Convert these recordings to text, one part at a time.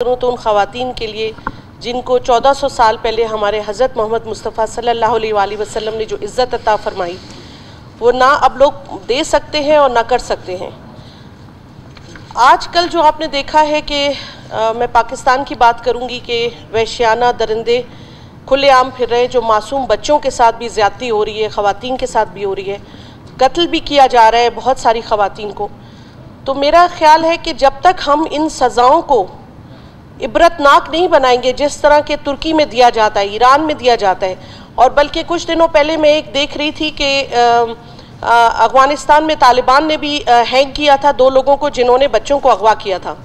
तो उन ख़वातीन के लिए जिनको 1400 साल पहले हमारे हज़रत मोहम्मद मुस्तफ़ा सल्लल्लाहु अलैहि वसल्लम ने जो इज़्ज़त अता फरमाई वो ना अब लोग दे सकते हैं और ना कर सकते हैं। आजकल जो आपने देखा है कि मैं पाकिस्तान की बात करूंगी कि वहशियाना दरिंदे खुलेआम फिर रहे, जो मासूम बच्चों के साथ भी ज़्यादती हो रही है, ख़वातीन के साथ भी हो रही है, कत्ल भी किया जा रहा है बहुत सारी ख़वातीन को। तो मेरा ख्याल है कि जब तक हम इन सज़ाओं को इबरतनाक नहीं बनाएंगे जिस तरह के तुर्की में दिया जाता है, ईरान में दिया जाता है, और बल्कि कुछ दिनों पहले मैं एक देख रही थी कि अफ़गानिस्तान में तालिबान ने भी हैंग किया था 2 लोगों को जिन्होंने बच्चों को अगवा किया था।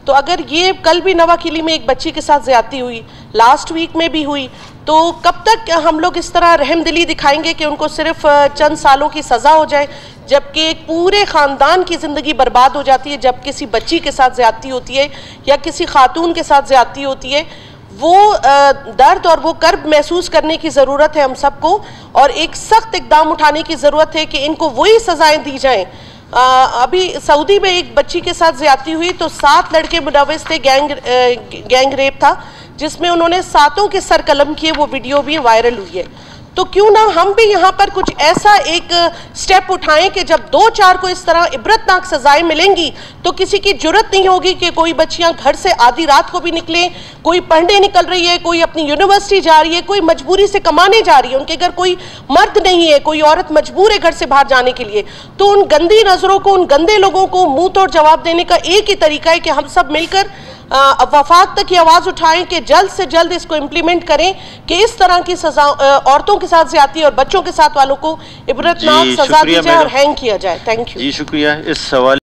तो अगर ये कल भी नवाकिली में एक बच्ची के साथ ज़्यादती हुई, लास्ट वीक में भी हुई, तो कब तक हम लोग इस तरह रहमदिली दिखाएंगे कि उनको सिर्फ चंद सालों की सज़ा हो जाए, जबकि एक पूरे ख़ानदान की ज़िंदगी बर्बाद हो जाती है जब किसी बच्ची के साथ ज़्यादती होती है या किसी खातून के साथ ज़्यादती होती है। वो दर्द और वो कर्ब महसूस करने की ज़रूरत है हम सबको, और एक सख्त इक़दाम उठाने की ज़रूरत है कि इनको वही सज़ाएँ दी जाएँ। अभी सऊदी में एक बच्ची के साथ ज़्यादती हुई तो 7 लड़के मुलव्वस थे, गैंग रेप था जिसमें उन्होंने 7 के सर कलम किए, वो वीडियो भी वायरल हुई है। तो क्यों ना हम भी यहाँ पर कुछ ऐसा एक स्टेप उठाएं कि जब 2-4 को इस तरह इबरतनाक सजाएं मिलेंगी तो किसी की जुर्रत नहीं होगी कि कोई बच्चियाँ घर से आधी रात को भी निकलें, कोई पढ़ने निकल रही है, कोई अपनी यूनिवर्सिटी जा रही है, कोई मजबूरी से कमाने जा रही है, उनके घर कोई मर्द नहीं है, कोई औरत मजबूर है घर से बाहर जाने के लिए। तो उन गंदी नज़रों को, उन गंदे लोगों को मुँह तोड़ जवाब देने का एक ही तरीका है कि हम सब मिलकर वफाक तक की आवाज़ उठाएं कि जल्द से जल्द इसको इम्प्लीमेंट करें कि इस तरह की सजा औरतों के साथ ज़्यादती और बच्चों के साथ वालों को इबरतनाक सजा दी जाए और हैंग किया जाए। थैंक यू जी, शुक्रिया इस सवाल